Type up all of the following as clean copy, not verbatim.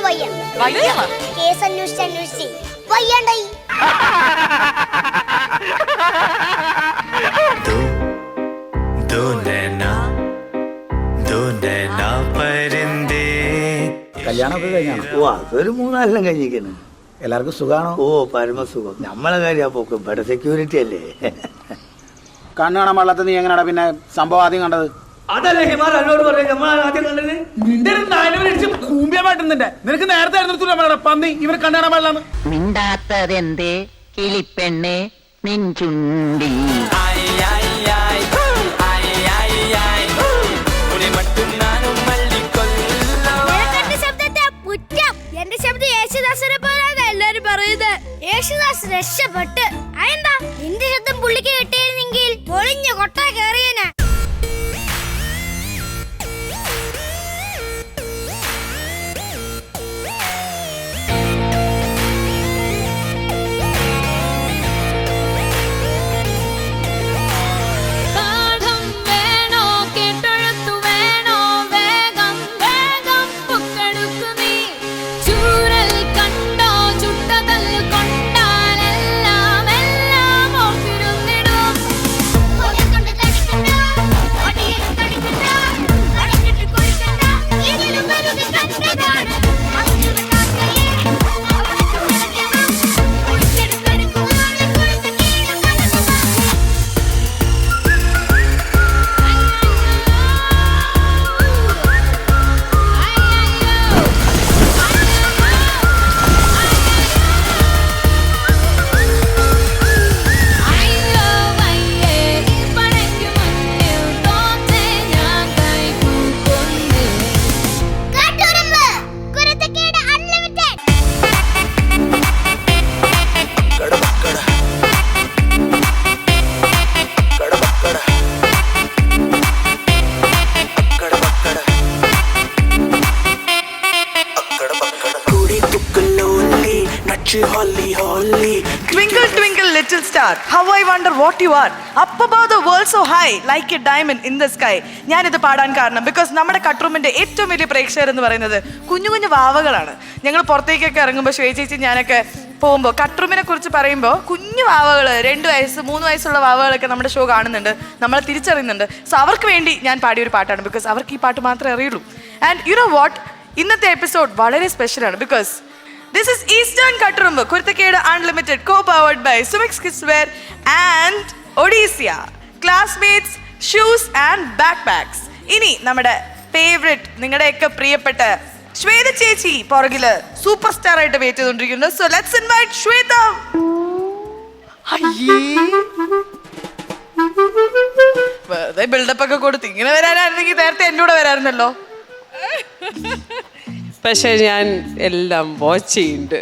വയ്യ. കേസ് അന്വേഷിച്ച് വയ്യാണ്ടായി. കല്യാണമൊക്കെ കഴിഞ്ഞാണ്? ഓ, അതൊരു 3-4 കഴിഞ്ഞിരിക്കുന്നു. എല്ലാവർക്കും സുഖാണോ? ഓ, പരമസുഖം. നമ്മളെ കാര്യം പോക്ക് ഇവിടെ സെക്യൂരിറ്റി അല്ലേ. കണ്ണു കാണാൻ പാടില്ലാത്ത നീ എങ്ങനെയാ പിന്നെ സംഭവം ആദ്യം കണ്ടത്? അതല്ലേ ഹിമാർ എന്നോട് പറഞ്ഞു നമ്മൾ ആദ്യം കണ്ടത്. നിനക്ക് നേരത്തെ പന്നി ഇവർ കണ്ണു കാണാൻ പാടില്ലാന്ന്. മിണ്ടാത്തതെന്തേ കിളിപ്പെണ്ണെ നിൻചുണ്ടി എന്റെ ശബ്ദം യേശുദാസിനെ പോലാണ് എല്ലാരും പറയുന്നത്. യേശുദാസ് രക്ഷപ്പെട്ട്. അതെന്താ നിന്റെ ശബ്ദം പുള്ളിക്ക് കിട്ടിയിരുന്നെങ്കിൽ പൊളിഞ്ഞ കൊട്ട കയറിയന. Twinkle, twinkle, little star, how I wonder what you are. Up above the world so high, like a diamond in the sky. ഞാനിത് പാടാൻ കാരണം ബിക്കോസ് നമ്മുടെ കട്ട്റൂമിന്റെ ഏറ്റവും വലിയ പ്രേക്ഷകർ എന്ന് പറയുന്നത് കുഞ്ഞു കുഞ്ഞു വാവകളാണ്. ഞങ്ങൾ പുറത്തേക്കൊക്കെ ഇറങ്ങുമ്പോൾ ചേച്ചി ഞാനൊക്കെ പോകുമ്പോൾ കട്ട്റൂമിനെ കുറിച്ച് പറയുമ്പോൾ കുഞ്ഞു വാവകൾ 2 വയസ്സ് 3 വയസ്സുള്ള വാവകളൊക്കെ നമ്മുടെ ഷോ കാണുന്നുണ്ട്, നമ്മളെ തിരിച്ചറിയുന്നുണ്ട്. സോ അവർക്ക് വേണ്ടി ഞാൻ പാടിയൊരു പാട്ടാണ് ബിക്കോസ് അവർക്ക് ഈ പാട്ട് മാത്രമേ അറിയുള്ളൂ. ആൻഡ് യു നോ വാട്ട്, ഇന്നത്തെ എപ്പിസോഡ് വളരെ സ്പെഷ്യലാണ് because this is Eastern Katturumbu Kurthakeda Unlimited co-powered by Sumix Kidswear and Odisha Classmates Shoes and Backpacks. ഇനി നമ്മുടെ ഫേവറേറ്റ് നിങ്ങളുടെയൊക്കെ പ്രിയപ്പെട്ട ശ്വേത ചേച്ചി പുറകില് സൂപ്പർ സ്റ്റാർ ആയിട്ട് വെയിറ്റ് ചെയ്തുകൊണ്ടിരിക്കുന്നു. So let's invite Shweta. വെറുതെ ബിൽഡപ്പ് ഒക്കെ കൊടുത്ത് ഇങ്ങനെ വരാനായിരുന്നെങ്കിൽ നേരത്തെ എൻ്റെ കൂടെ വരായിരുന്നല്ലോ. പക്ഷേ ഞാൻ എല്ലാം വാച്ച് ചെയ്യുന്നുണ്ട്.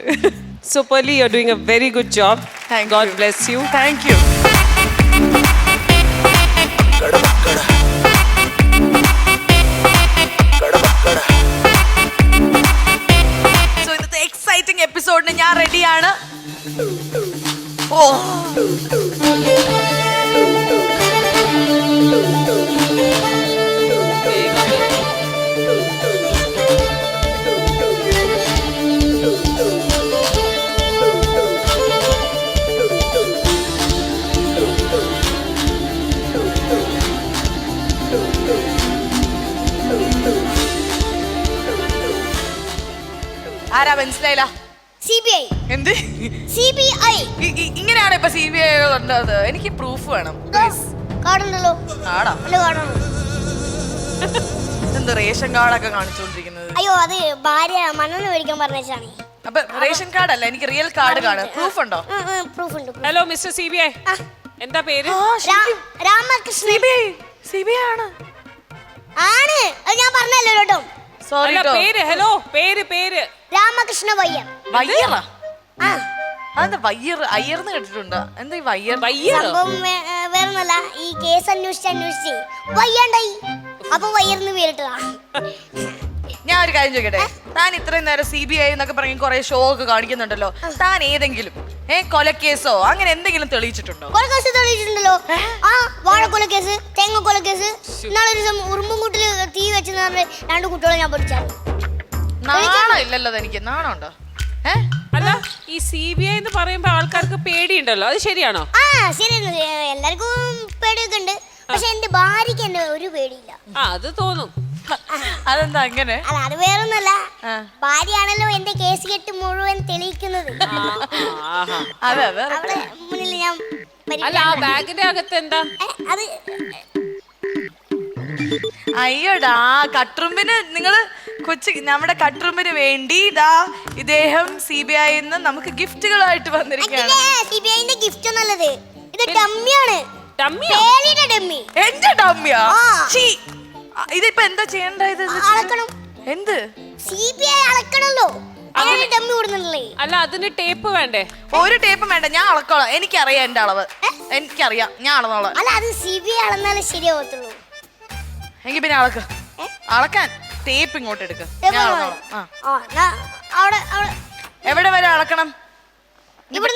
So Pearle you are doing a very good job. God bless you. Thank you. So ഇന്നത്തെ എക്സൈറ്റിംഗ് എപ്പിസോഡിന് ഞാൻ റെഡിയാണ്. ഓ ആരാ മനസ്സിലായില്ല? CBI. എന്ത് CBI? ഇങ്ങനെയാണ് ഇപ്പൊ CBI ഉള്ളത്. എനിക്ക് പ്രൂഫ് വേണം. കാർഡുണ്ടല്ലോ. കാർഡാ? കാർഡാണ്. എന്ത് റേഷൻ കാർഡൊക്കെ കാണിച്ചുകൊണ്ടിരിക്കുന്നത്? അയ്യോ, അത് ഭാര്യ മണ്ണെണ്ണ മേടിക്കാൻ പറഞ്ഞാണ്. അപ്പൊ റേഷൻ കാർഡ് അല്ല, എനിക്ക് റിയൽ കാർഡ് കാണാം. പ്രൂഫ് ഉണ്ടോ? പ്രൂഫ് ഉണ്ട്. ഹലോ മിസ്റ്റർ CBI, എന്താ പേര്? രാമകൃഷ്ണൻ. CBI ആണ്. ആണ്, അത് ഞാൻ പറഞ്ഞല്ലോ കേട്ടോ. സോറി പേര്. ഹലോ പേര് രാമകൃഷ്ണ വയ്യർ. വയ്യറാ? അതെന്താ വയ്യർ? അയ്യർന്ന് കേട്ടിട്ടുണ്ടോ? എന്താ ഈ വയ്യർ? സംഭവം വേറൊന്നല്ല, ഈ കേസ് അന്വേഷിച്ച് വയ്യാണ്ടായി. അപ്പൊ വയ്യർന്ന് പേരിട്ടതാ. ഞാൻ ഒരു കാര്യം ചോദിക്കട്ടെ, താൻ ഇത്രയും നേരം CBI എന്നൊക്കെ പറഞ്ഞ് കുറെ ഷോ ഒക്കെ കാണിക്കുന്നുണ്ടല്ലോ, താൻ ഏതെങ്കിലും കൊലക്കേസോ അങ്ങനെ എന്തെങ്കിലും തെളിയിച്ചിട്ടുണ്ടോ? കൊലക്കേസ് തെളിയിച്ചിട്ടുണ്ടല്ലോ. ആ, വാഴക്കൊലക്കേസ്, തേങ്ങക്കൊലക്കേസ്. ഇന്നാളൊരു ദിവസം ഉറുമ്പുംകൂട്ടില് തീ വെച്ചെന്ന് പറഞ്ഞ് 2 കുട്ടികളെ ഞാൻ പഠിച്ചായിരുന്നു. നാണം ഇല്ലല്ലോ എനിക്ക്. നാണം ഉണ്ടോ? അല്ല ഈ CBI എന്ന് പറയുമ്പോ ആൾക്കാർക്ക് പേടിയുണ്ടല്ലോ, അത് ശരിയാണോ? ആ ശരിയാണ്, എല്ലാവർക്കും പേടിയൊക്കെ ഉണ്ട്. പക്ഷെ എന്റെ ഭാര്യക്ക് എന്റെ ഒരു പേടിയില്ല. അത് തോന്നും. അതെന്താ അങ്ങനെ? അല്ല അത് വേറൊന്നല്ല, ഭാര്യയാണല്ലോ എന്റെ കേസ് കെട്ട് മുഴുവൻ തെളിയിക്കുന്നത്. അതെ അവിടെ മുന്നിൽ ഞാൻ അല്ല ആ ബാഗിന്റെ അകത്ത് എന്താ? അത് അയ്യോടാ, കട്ട്റൂമിന് നിങ്ങള് നമ്മുടെ കട്ട്റൂമിന് വേണ്ടി ഇതാ ഇദ്ദേഹം CBI നമുക്ക് ഗിഫ്റ്റുകളായിട്ട് വന്നിരിക്കുകയാണ്. CBIന്റെ ഗിഫ്റ്റ് നല്ലത്, ഇത് ഡമ്മിയാണ്. ഡമ്മിയോ? ഡമ്മി. എന്റെ ഡമ്മിയാ? ഇതിപ്പോ എന്താ ചെയ്യേണ്ടത്? അളക്കണം. എന്ത്? CBI അളക്കണല്ലോ. ഡമ്മി കൊടുക്കണല്ലേ? അല്ല അതിന് ടേപ്പ് വേണ്ടേ? ഒരു ടേപ്പും വേണ്ട, ഞാൻ അളക്കോളാം. എനിക്കറിയാം എന്റെ അളവ്, എനിക്കറിയാം, ഞാൻ അളന്നോളാം. അല്ല അത് CBI അളന്നാലേ ശരിയാവത്തുള്ളൂ. എങ്കിൽ പിന്നെ അളക്കാൻ ടേപ്പ് ഇങ്ങോട്ട് എടുക്ക. എവിടെ വരെ അളക്കണം? ഇവിടെ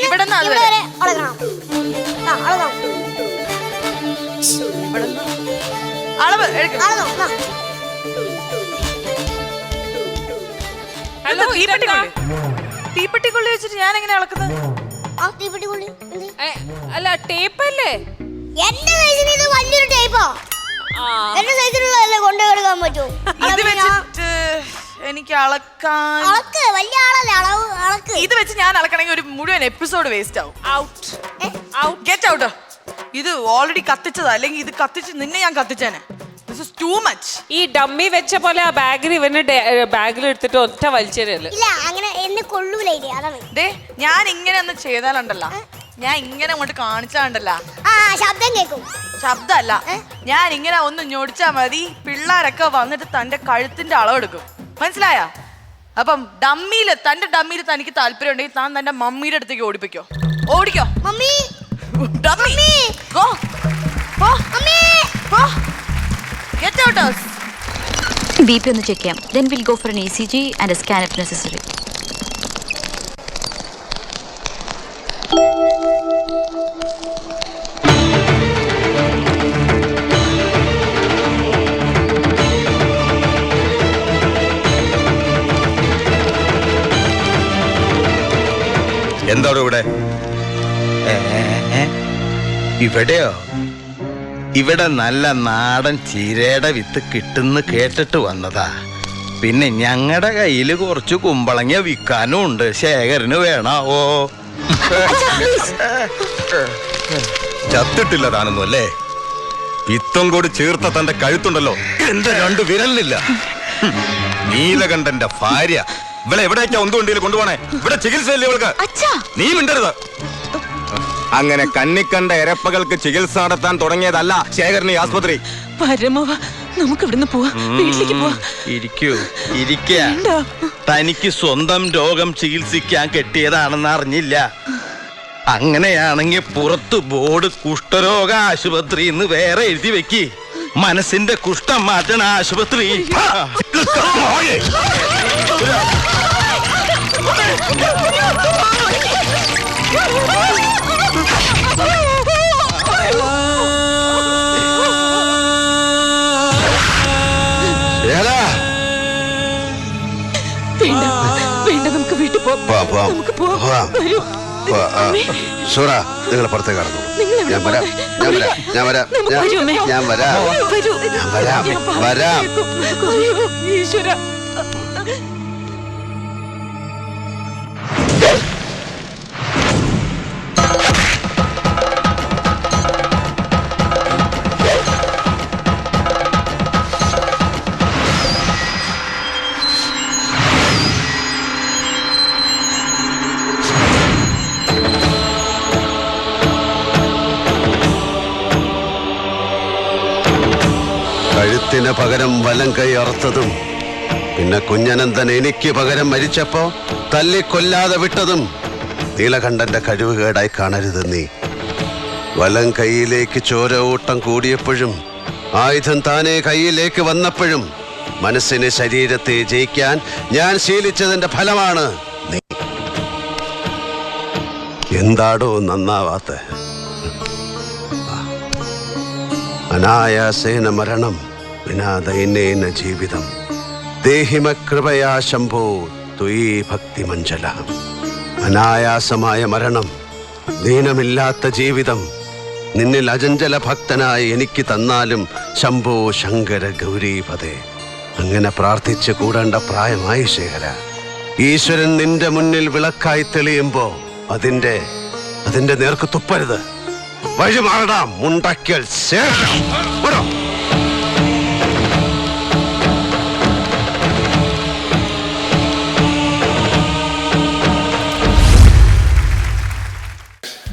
അളവ് ഹലോ, തീപ്പെട്ടിക്കുള്ളി വെച്ചിട്ട് ഞാൻ എങ്ങനെ അളക്കുന്നത്? അല്ല ടേപ്പ് അല്ലേ? എന്റെ സൈസിന് ഇത് വലിയൊരു ടേപ്പാ. എന്റെ സൈസിനുള്ളതല്ലേ കൊണ്ടുപോയെടുക്കാൻ പറ്റൂ. ഇത് വെച്ചിട്ട് എനിക്ക് അളക്കാൻ വലിയ ആളല്ലേ, അളവ് അളക്ക്. ഇത് വെച്ച് ഞാൻ അളക്കണമെങ്കിൽ ഒരു മുഴുവൻ എപ്പിസോഡ് വേസ്റ്റ് ആവും. Get out. ഇത് ഓൾറെഡി കത്തിച്ചതാ, അല്ലെങ്കിൽ ഇത് കത്തിച്ച് നിന്നെ ഞാൻ കത്തിച്ചേനെ. This is too much. ഈ ഡമ്മി വെച്ച പോലെ ആ ബാഗിൽ ഇവന് ബാഗിൽ എടുത്തിട്ട് ഒറ്റ വലിച്ചേരല്ലേ? ഇല്ല അങ്ങനെ എന്നെ കൊള്ളൂല. അതാണ് ഞാൻ ഇങ്ങനെ ഒന്ന് ചെയ്താലുണ്ടല്ലോ, ഞാൻ ഇങ്ങനെ അങ്ങോട്ട് കാണിച്ചാണ്ടല്ല ശബ്ദം കേൾക്കും. ശബ്ദമല്ല, ഞാൻ ഇങ്ങനെ ഒന്ന് ഞൊടിച്ചാ മതി, പിള്ളേരൊക്കെ വന്നിട്ട് തന്റെ കഴുത്തിന്റെ അളവെടുക്കും. മനസ്സിലായ? അപ്പം തന്റെ ഡമ്മിയിൽ തനിക്ക് താല്പര്യം ഉണ്ടെങ്കിൽ താൻ തന്റെ മമ്മിയുടെ അടുത്തേക്ക് ഓടിപ്പിക്കോ. ഓടിക്കോ mummy. Dummy go go mummy go. Get out. BP ഒന്ന് ചെക്ക് ചെയ്യാം. Then we'll go for an ECG and a scan if necessary. എന്താണ് ഇവിടെ? ഇവിടെയോ? ഇവിടെ നല്ല നാടൻ ചീരയുടെ വിത്ത് കിട്ടുന്ന് കേട്ടിട്ട് വന്നതാ. പിന്നെ ഞങ്ങളുടെ കയ്യിൽ കുറച്ച് കുമ്പളങ്ങ വിൽക്കാനും ഉണ്ട്. ശേഖരന് വേണോ? ചത്തിട്ടില്ല താനൊന്നും അല്ലേ? വിത്തും കൂടി ചേർത്ത തന്റെ കഴുത്തുണ്ടല്ലോ, എന്റെ 2 വിരലില്ല. നീലകണ്ഠന്റെ ഭാര്യ. ഇവിടെ എവിടേക്കാ ഒന്നുകൊണ്ടില്ല കൊണ്ടുപോണേ? ഇവിടെ ചികിത്സയല്ലേ ഇവൾക്ക്? നീ മിണ്ടരുത്. അങ്ങനെ കണ്ണിക്കണ്ട ഇരപ്പകൾക്ക് ചികിത്സ നടത്താൻ തുടങ്ങിയതല്ല ശേഖരന് ആസ്പത്രി. നമുക്ക് ഇവിടുന്ന് പോവാം, വീട്ടിലേക്ക് പോവാം. തനിക്ക് സ്വന്തം രോഗം ചികിത്സിക്കാൻ കെട്ടിയതാണെന്ന് അറിഞ്ഞില്ല. അങ്ങനെയാണെങ്കിൽ പുറത്ത് ബോർഡ് കുഷ്ഠരോഗ ആശുപത്രി എന്ന് വേറെ എഴുതി വെക്കി. മനസ്സിന്റെ കുഷ്ഠം മാറ്റണ ആശുപത്രി. വേണ്ട, നമുക്ക് വീട്ടിൽ പോവാം. സൂറ, നിങ്ങൾ പുറത്തേക്ക് കടന്നു. ഞാൻ വരാം. ഈശ്വര. കഴുത്തിന് പകരം വലം കൈ അറുത്തതും, പിന്നെ കുഞ്ഞനന്തൻ എനിക്ക് പകരം മരിച്ചപ്പോ തല്ലിക്കൊല്ലാതെ വിട്ടതും നീലകണ്ഠന്റെ കഴിവുകേടായി കാണരുത് നീ. വലം കൈയിലേക്ക് ചോര ഊട്ടം കൂടിയപ്പോഴും ആയുധം താനെ കൈയിലേക്ക് വന്നപ്പോഴും മനസ്സിനെ ശരീരത്തെ ജയിക്കാൻ ഞാൻ ശീലിച്ചതിന്റെ ഫലമാണ് നീ. എന്താടോ നന്നാവാത്ത? അനായാസേന മരണം വിനാ ദൈന്യേന ജീവിതം. ദേഹിമ കൃപയാ ശംഭോ ത്വയീ ഭക്തി മഞ്ജല. അനായാസമായ മരണം, ദീനമില്ലാത്ത ജീവിതം നിന്നിൽ അചഞ്ചല ഭക്തനായി എനിക്ക് തന്നാലും ശംഭോ ശങ്കര ഗൗരീപദേ. അങ്ങനെ പ്രാർത്ഥിച്ച് കൂടേണ്ട പ്രായമായി ശേഖര. ഈശ്വരൻ നിന്റെ മുന്നിൽ വിളക്കായി തെളിയുമ്പോ അതിന്റെ നേർക്ക് തുപ്പരുത്. വഴി മാറടാ മുണ്ടക്കൽ ശേഖരം.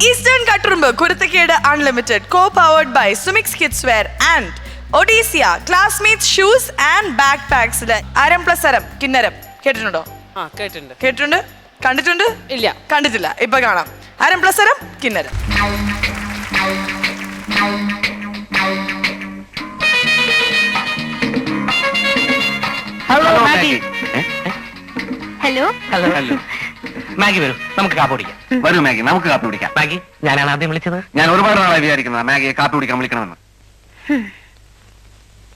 Eastern Katrumbu, Kurthakeda Unlimited, co-powered by Sumix Kidswear and Odysseia, Classmates Shoes and Backpacks. Aram plus Aram, Kinnaram. കേട്ടിട്ടുണ്ടോ? കേട്ടിട്ടുണ്ട്. കേട്ടിട്ടുണ്ട്? കണ്ടിട്ടുണ്ട്? ഇല്ല. കണ്ടിട്ടില്ല. ഇപ്പൊ കാണാം. Aram plus Aram Kinnaram. Hello Maggie. Hello hello hello Maggie വരൂ, നമുക്ക് കാപ്പി കുടിക്കാം. വരൂ മാഗി, നമുക്ക് കാപ്പി കുടിക്കാം. മാഗി, ഞാനാണ് ആദ്യം വിളിച്ചത്. ഞാൻ ഒരുപാട് നാളായി വിചാരിക്കുന്നത് മാഗിയെ കാപ്പി കുടിക്കാൻ വിളിക്കണമെന്ന്.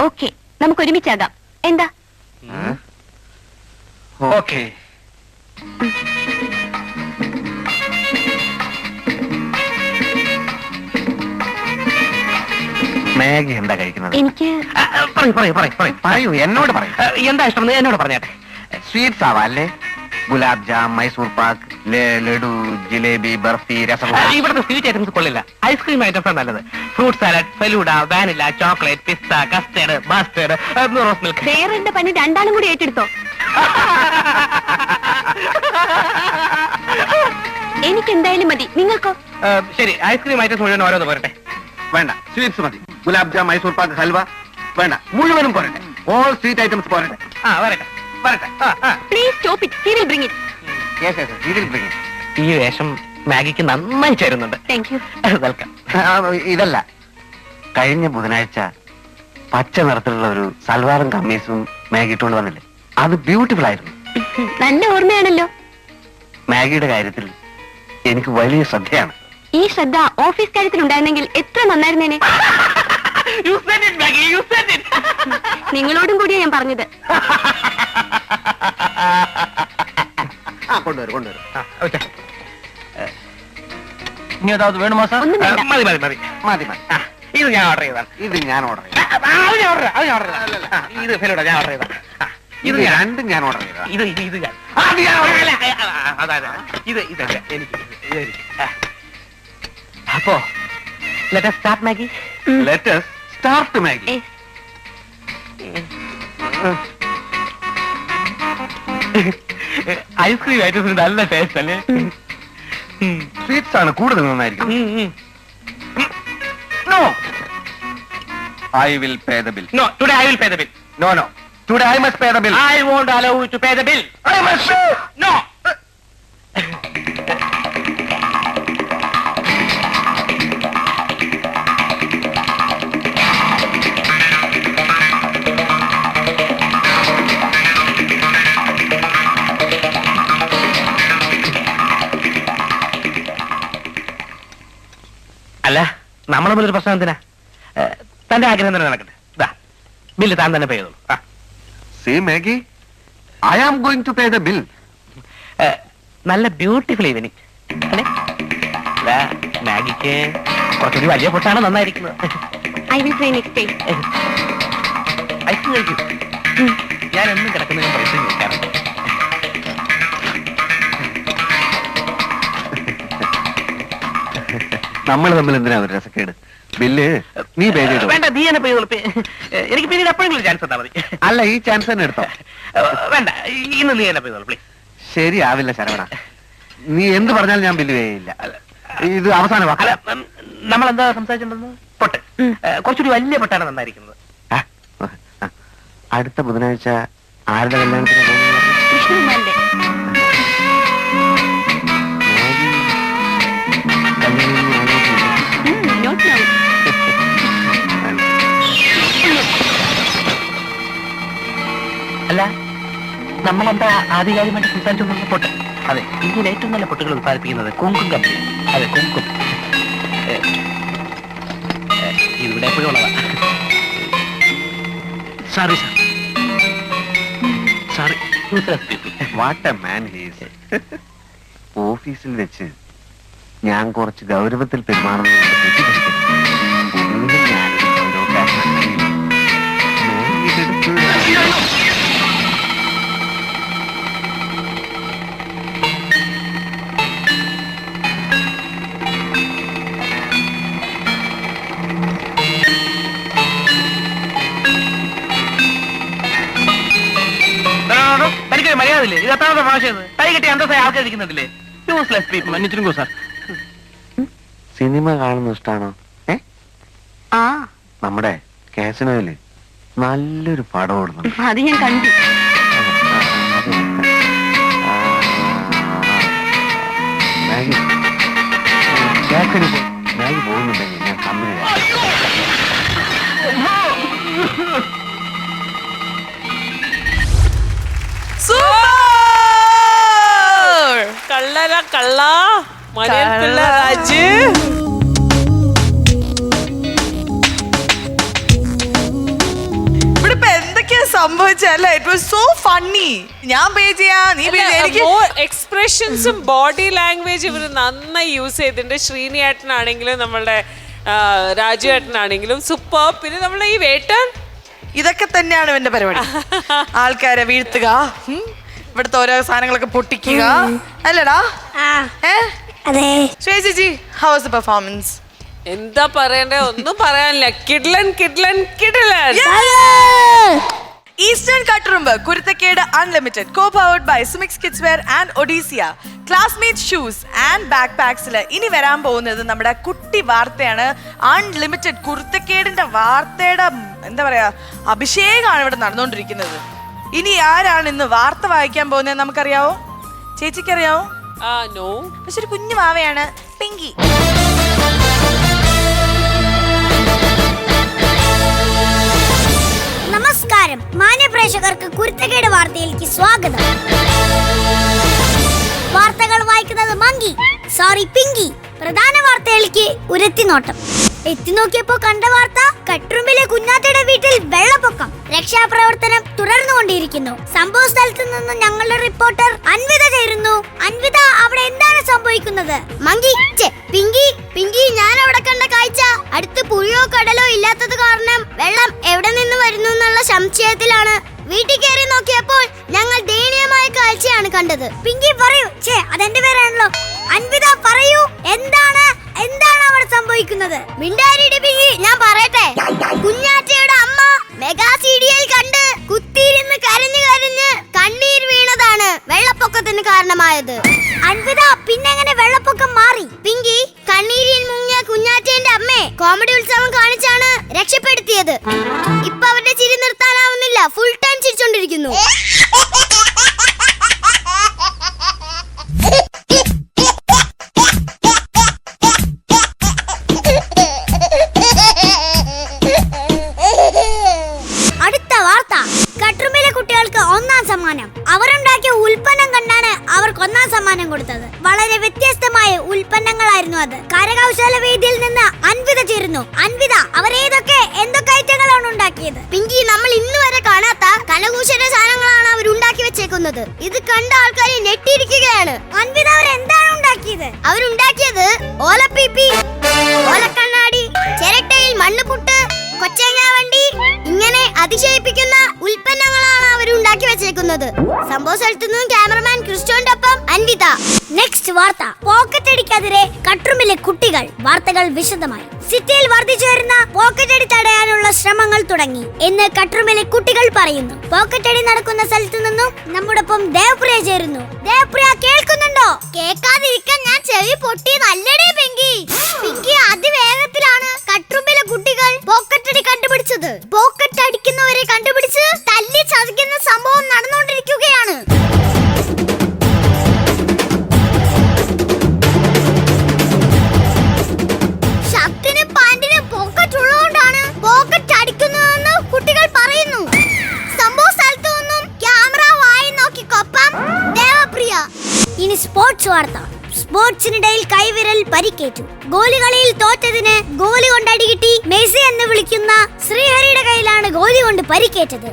ഓക്കെ, നമുക്ക് ഒരുമിച്ചാകാം. എന്താ? ഓക്കെ. മാഗി എന്താ കഴിക്കുന്നത്? എനിക്ക് പറയൂ, എന്നോട് പറയൂ. എന്താ ഇഷ്ടം എന്നോട് പറഞ്ഞാട്ടെ. സ്വീറ്റ്സ് ആവാ അല്ലേ? ഗുലാബ് ജാം, മൈസൂർ പാക്ക്, ലഡു, ജിലേബി, ബർഫി, രസഗുള. ഇവിടുത്തെ സ്വീറ്റ് ഐറ്റംസ് കൊള്ളില്ല. ഐസ്ക്രീം ഐറ്റംസ് ആണ് നല്ലത്. Fruit salad, falooda, vanilla, chocolate, pista, custard, mustard, rose milk. വേറെ പണി രണ്ടാളും കൂടി ഏറ്റെടുത്തോ? എനിക്ക് എന്തായാലും മതി. നിങ്ങൾക്കോ? ശരി, ഐസ്ക്രീം ഐറ്റംസ് മുഴുവൻ ഓരോന്ന് പോരട്ടെ. വേണ്ട, സ്വീറ്റ്സ് മതി. ഗുലാബ് ജാം, മൈസൂർ പാക്ക്, ഹൽവ വേണ്ട, മുഴുവനും പോരട്ടെ. ഓൾ സ്വീറ്റ് ഐറ്റംസ് പോരട്ടെ. വരട്ടെ. Please stop it. He will bring it. Yes, yes, yes, he will bring it. ഈ വേഷം മാഗിക്ക് നന്നായി ചേരുന്നുണ്ട്. Thank you. വെൽക്കം. ഇതല്ല, കഴിഞ്ഞ ബുധനാഴ്ച പച്ച നിറത്തിലുള്ള ഒരു സൽവാറും കമ്മീസും മാഗി ഇട്ടുകൊണ്ട് വന്നില്ലേ, അത് ബ്യൂട്ടിഫുൾ ആയിരുന്നു. നല്ല ഓർമ്മയാണല്ലോ. മാഗിയുടെ കാര്യത്തിൽ എനിക്ക് വലിയ ശ്രദ്ധയാണ്. ഈ ശ്രദ്ധ ഓഫീസ് കാര്യത്തിൽ ഉണ്ടായിരുന്നെങ്കിൽ എത്ര നന്നായിരുന്നേനെ. നിങ്ങളോടും കൂടിയാ ഞാൻ പറഞ്ഞത്. കൊണ്ടുവരും. ഇനി ഏതാവത് വേണമോ സാർ? ഒന്നും വേണ്ട. മതി മതി മതി മതി മതി. ഇത് ഞാൻ ഓർഡർ ചെയ്താണ്. ഇത് ഞാൻ ഓർഡർ ചെയ്തു. ഇത് ഫെലൂഡ ഞാൻ ഓർഡർ ചെയ്ത. ഇത് രണ്ടും ഞാൻ ഓർഡർ ചെയ്ത. ഇത് ഞാൻ അതായത് എനിക്ക് അപ്പോ let us start Maggie. Let us start Maggie. Ice cream ഐറ്റംസിന് നല്ല ടേസ്റ്റ് അല്ലേ? സ്വീറ്റ്സ് ആണ് കൂടുതൽ നന്നായിരിക്കും. No, I will pay the bill. no, today I will pay the bill. No. Today I must pay the bill. I won't allow you to pay the bill. I must pay. No. അല്ല, നമ്മൾ തമ്മിലൊരു പ്രശ്നം എന്തിനാ? തന്റെ ആഗ്രഹം തന്നെ നടക്കട്ടെ. Bill താൻ തന്നെ പേ ചെയ്തോളൂ. See Maggie, I am going to pay the bill. നല്ല ബ്യൂട്ടിഫുൾ ഈവനിങ് അല്ലേ? മാഗിക്ക് കുറച്ചുകൂടി വലിയ പൊട്ടാണ് നന്നായിരിക്കുന്നത്. I will try next time. Ice cream കഴിക്കും. ഞാൻ എന്നും കിടക്കുന്ന ഞാൻ പൈസ കഴിക്കാറുണ്ട്. നമ്മൾ തമ്മിൽ എന്തിനാ ഒരു രസക്കേട്? ബില്ല് നീ പേ ചെയ്തോ. വേണ്ട, നീ എന്നെ പേ ചെയ്തോളൂ. എനിക്ക് പിന്നീട് എപ്പോഴെങ്കിലും ചാൻസ് തന്നാ മതി. അല്ല, ഈ ചാൻസ് തന്നെ എടുത്തോ. വേണ്ട, ഇന്ന് നീ എന്നെ പേ ചെയ്തോളൂ പ്ലീസ്. ശരിയാവില്ല ശരവണ, നീ എന്ത് പറഞ്ഞാലും ഞാൻ ബില്ല് ചെയ്യില്ല. ഇത് അവസാന വാക്ക്. അല്ല, നമ്മളെന്താ സംസാരിച്ചിട്ടുണ്ടെന്ന്? പൊട്ട് കുറച്ചുകൂടി വലിയ പൊട്ടാണ് നന്നായിരിക്കുന്നത്. അടുത്ത ബുധനാഴ്ച ആരുടെ കല്യാണത്തിന് വിഷ്ണുകുമാറിന്റെ. Not now. അല്ല, നമ്മളെന്താ ആധികാരികമായിട്ട് സംസാരിച്ചുകൊണ്ടുള്ള പൊട്ട്? അതെ, ഇന്ത്യയിൽ ഏറ്റവും നല്ല പൊട്ടുകൾ ഉത്പാദിപ്പിക്കുന്നത് കുങ്കും കമ്പനി. അതെ, കുങ്കും. ഇതിവിടെ എപ്പോഴും ഉള്ളതാ. Sorry sir. Sorry, useless people. What a man he's. ഓഫീസിൽ വെച്ച് ഞാൻ കുറച്ച് ഗൗരവത്തിൽ പെരുമാറുന്നത് തനിക്കൊരു മര്യാദയില്ലേ? ഇത് എത്രാമത്തെ ഭാഷയാണ്? കൈ കെട്ടി അന്തസ്സായ ആൾക്കാർ ഇരിക്കുന്നുണ്ടല്ലേ? Useless people. മന്നിച്ചിരുങ്കോ സാർ. സിനിമ കാണുന്ന ഇഷ്ടാണോ? നമ്മുടെ കാസിനോയില് നല്ലൊരു പടം ഓടുന്നു. അത് ഞാൻ കണ്ടു. മാഗി പോകുന്നുണ്ടെങ്കിൽ ഞാൻ കമ്പനി കള്ളര കള്ള മലയാള രാജ്. ഇവിടെ ഇപ്പൊ എന്തൊക്കെയാ സംഭവിച്ചല്ലേ? It was so funny. ഞാൻ പേ ചെയ്യാ, നീ പേ ചെയ്യാ. എനിക്ക് എക്സ്പ്രഷൻസും ബോഡി ലാംഗ്വേജ് ഇവര് നന്നായി യൂസ് ചെയ്തിട്ടുണ്ട്. ശ്രീനി ഏട്ടനാണെങ്കിലും നമ്മളുടെ രാജു ഏട്ടനാണെങ്കിലും സൂപ്പർ. പിന്നെ നമ്മളെ ഈ വേട്ടൻ, ഇതൊക്കെ തന്നെയാണ് ഇവന്റെ പരിപാടി. ആൾക്കാരെ വീഴ്ത്തുക, ഇവിടുത്തെ ഓരോ സാധനങ്ങളൊക്കെ പൊട്ടിക്കുക, അല്ലടാ? അതെ. ചേച്ചി, ഹൗ വാസ് ദ പെർഫോമൻസ്? എന്താ പറയണ്ടേ? ഒന്നും പറയാനില്ല. കിഡ്ലൻ കിഡ്ലൻ കിഡ്ലൻ. ഈസ്റ്റേൺ കട്ടുറുമ്പ് കുരുത്തക്കേട് unlimited, co-powered by Sumix Kidswear and Odysseia, Classmate Shoes and Backpacks. ഇനി വരാൻ പോകുന്നത് നമ്മുടെ കുട്ടി വാർത്തയാണ്. അൺലിമിറ്റഡ് കുരുത്തക്കേടിന്റെ വാർത്തയുടെ എന്താ പറയാ അഭിഷേകമാണ് ഇവിടെ നടന്നുകൊണ്ടിരിക്കുന്നത്. ഇനി ആരാണ് ഇന്ന് വാർത്ത വായിക്കാൻ പോകുന്നത് നമുക്കറിയാവോ? ചേച്ചിക്ക് അറിയാവോ? നോ. പക്ഷെ ഒരു കുഞ്ഞു മാവയാണ് പിങ്കി. നമസ്കാരം മാന്യ പ്രേക്ഷകർക്ക് കുരുത്തക്കേട് വാർത്തയിലേക്ക് സ്വാഗതം. വാർത്തകൾ വായിക്കുന്നത് മങ്കി, സോറി പിങ്കി. പ്രധാന വാർത്തയിലേക്ക് ഉരത്തിനോട്ടം. എത്തിനോക്കിയപ്പോ കണ്ട വാർത്ത, കട്ടുറുമ്പിലെ കുഞ്ഞാറ്റയുടെ വീട്ടിൽ വെള്ളപ്പൊക്കം. രക്ഷാപ്രവർത്തനം തുടർന്നുകൊണ്ടിരിക്കുന്നു. സംഭവ സ്ഥലത്ത് നിന്ന് ഞങ്ങളുടെ റിപ്പോർട്ടർ അൻവിത ചേരുന്നു. അൻവിത, അവിടെ എന്താണ് സംഭവിക്കുന്നത്? മങ്കി, പിങ്കി, പിങ്കി, ഞാൻ അവിടെ കണ്ട കാഴ്ച, അടുത്ത് പുഴയോ കടലോ ഇല്ലാത്തത് കാരണം വെള്ളം എവിടെ നിന്ന് വരുന്നു എന്നുള്ള സംശയത്തിലാണ് വീട്ടിൽ കയറി നോക്കിയപ്പോൾ ഞങ്ങൾ ദയനീയമായ കാഴ്ചയാണ് കണ്ടത്. പിങ്കി പറയൂ. അതെന്റെ പേരാണല്ലോ. അൻവിത പറയൂ, എന്താണ് എന്താണ് അവിടെ സംഭവിക്കുന്നത്? മിണ്ടാരിയുടെ പിങ്കി, ഞാൻ പറയട്ടെ. കുഞ്ഞാറ്റയുടെ അമ്മ മെഗാ സീരിയൽ കണ്ട് കുത്തിയിരുന്ന് കരഞ്ഞു കരഞ്ഞ് കണ്ണീർ വീണതാണ് വെള്ളപ്പൊക്കത്തിന് കാരണമായത്. അൻവിത, പിന്നെങ്ങനെ വെള്ളപ്പൊക്കം മാറി? പിങ്കി, കണ്ണീരിൽ മുങ്ങിയ കുഞ്ഞാറ്റേന്റെ അമ്മയെ കോമഡി ഉത്സവം കാണിച്ചാണ് രക്ഷപ്പെടുത്തിയത്. ഇപ്പൊ അവരുടെ ചിരി നിർത്താനാവുന്നില്ല, ഫുൾ ടൈം ചിരിച്ചോണ്ടിരിക്കുന്നു. അടുത്ത വാർത്ത, കട്ടുറുമ്പിലെ കുട്ടികൾക്ക് 1ാം സമ്മാനം. അവരുണ്ടാക്കിയ ഉൽപ്പന്നം കണ്ടാണ് അവർക്ക് 1ാം സമ്മാനം കൊടുത്തത്. വളരെ വ്യത്യസ്തമായ ഉൽപ്പന്നങ്ങളായിരുന്നു അത്. കരകൗശല വേദിയിൽ നിന്ന് അൻവിത ചേരുന്നു. അൻവിത, അവരേതൊക്കെ എന്തൊക്കെ ഐറ്റങ്ങളാണ് ഉണ്ടാക്കിയത്? പിങ്കി, നമ്മൾ ഇന്ന് വരെ കാണാത്ത കരകൗശല സാധനങ്ങളാണ് അവർ ഉണ്ടാക്കി വെച്ചേക്കുന്നത്. ഇത് കണ്ട ആൾക്കാർ ഞെട്ടിയിരിക്കുകയാണ്. അൻവിത, അവരെന്താണ് ഉണ്ടാക്കിയത്? അവരുണ്ടാക്കിയത് ഓലപ്പീപ്പി, ഓലക്കണ്ണാടി, ചിരട്ടയിൽ മണ്ണുപുട്ട്, കൊച്ചങ്ങ വണ്ടി, ഇങ്ങനെ അതിശയിപ്പിക്കുന്ന ഉൽപ്പന്നങ്ങളാണ് അവർ ഉണ്ടാക്കി വെച്ചേക്കുന്നത്. സംഭവ സ്ഥലത്തു നിന്നും ക്യാമറമാൻ ക്രിസ്റ്റോന്റെ ഒപ്പം അൻവിത. നെക്സ്റ്റ് വാർത്ത, പോക്കറ്റ് അടിക്കെതിരെ കട്ടുറുമ്പിലെ കുട്ടികൾ. വാർത്തകൾ വിശദമായി. സിറ്റിയിൽ വർദ്ധിച്ചു വരുന്ന പോക്കറ്റ് അടി തടയാനുള്ള ശ്രമങ്ങൾ തുടങ്ങി എന്ന് കട്ടുറുമ്പിലെ കുട്ടികൾ പറയുന്നു. പോക്കറ്റ് അടി നടക്കുന്ന സ്ഥലത്തു നിന്നും നമ്മോടൊപ്പം ദേവപ്രിയ ചേരുന്നു. ദേവപ്രിയ, കേൾക്കുന്നുണ്ടോ? കേൾക്കാതിരിക്കാൻ ഞാൻ ചെവി പൊട്ടി നല്ലടേ പിങ്കി. പിങ്കി, അതിവേഗത്തിലാണ് കട്ടുറുമ്പിലെ കുട്ടികൾ പോക്കറ്റ് അടി കണ്ടുപിടിച്ചത്. പോക്കറ്റ് അടിക്കുന്നവരെ കണ്ടുപിടിച്ച് തല്ലി ചതിക്കുന്ന സംഭവം നടന്നുകൊണ്ടിരിക്കുകയാണ്. ഷർട്ടിനും പാന്റിനും പോക്കറ്റ് ഉള്ളതുകൊണ്ടാണ് പോക്കറ്റ് അടിക്കുന്നതെന്ന് കുട്ടികൾ പറയുന്നു. സംഭവ സ്ഥലത്തു നിന്നും ക്യാമറ വായി നോക്കിക്കൊപ്പം ദേവപ്രിയ. ഇനി സ്പോർട്സ് വാർത്ത. സ്പോർട്സിനിടയിൽ കൈവിരൽ പരിക്കേറ്റു. ഗോലികളിയിൽ തോറ്റതിന് ഗോലി കൊണ്ട് അടികിട്ടി മെസ്സി എന്ന് വിളിക്കുന്ന ശ്രീഹരിയുടെ കയ്യിലാണ് ഗോലി കൊണ്ട് പരിക്കേറ്റത്.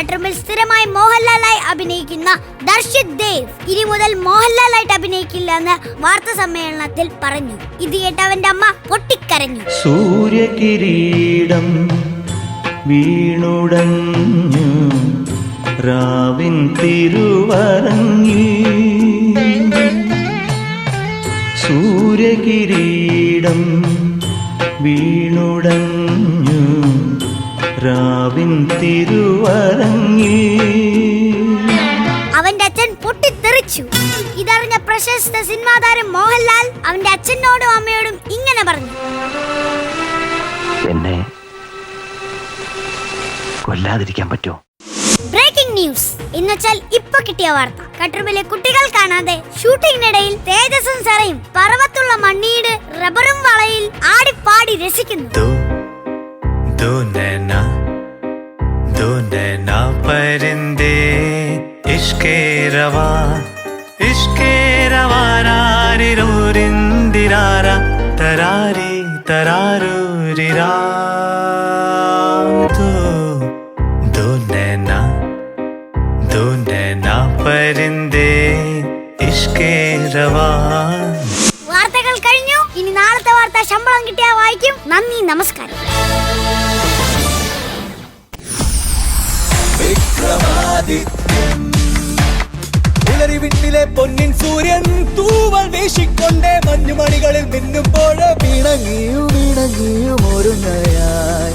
കട്ട്റൂമിൽ സ്ഥിരമായി മോഹൻലാലായി അഭിനയിക്കുന്ന ദർശിത് ദേവ് ഇനി മുതൽ മോഹൻലാലായിട്ട് അഭിനയിക്കില്ല എന്ന് വാർത്താ സമ്മേളനത്തിൽ പറഞ്ഞു. ഇത് കേട്ട് അവന്റെ അമ്മ പൊട്ടിക്കരഞ്ഞു. സൂര്യകിരീടം വീണുടഞ്ഞു രാവിൻ തിരുവരങ്ങിൽ, സൂര്യകിരീടം വീണുടഞ്ഞു രാവിൻ തിരുവരങ്ങിൽ. അവന്റെ അച്ഛൻ പൊട്ടിത്തെറിച്ചു. ഇതറിഞ്ഞ പ്രശസ്ത സിനിമാ താരം മോഹൻലാൽ അവന്റെ അച്ഛനോടും അമ്മയോടും ഇങ്ങനെ പറഞ്ഞു: എന്നെ കൊല്ലാതിരിക്കാൻ പറ്റുമോ? ബ്രേക്കിംഗ് ന്യൂസ് എന്നുവെച്ചാൽ ഇപ്പൊ കിട്ടിയ വാർത്ത. കട്ട്റൂമിലെ കുട്ടികൾ കാണാതെ ഷൂട്ടിങ്ങിനിടയിൽ തേജസും സറയും പർവ്വത്തുള്ള മണ്ണീട് റബ്ബറും വളയിൽ ആടിപ്പാടി രസിക്കുന്നു. പരിന്തേ ഇഷ്കേ രവാ ഇഷ്കേ രവാരാരിരോരിന്ദിരാര തരാരി തരാരൂരിരാ ദോ നൈനാ പരിന്തേ ഇഷ്കേ രവാ. വാർത്തകൾ കഴിഞ്ഞു. ഇനി നാളത്തെ വാർത്ത ശമ്പളം കിട്ടിയാ വായിക്കും. നന്ദി, നമസ്കാരം. വിണ്ണിലെ പൊന്നിൻ സൂര്യൻ തൂവൽ വീശിക്കൊണ്ടേ മഞ്ഞുമണികളിൽ മിന്നുമ്പോൾ വീണങ്ങിയും വീണങ്ങിയും ഒരുങ്ങയായി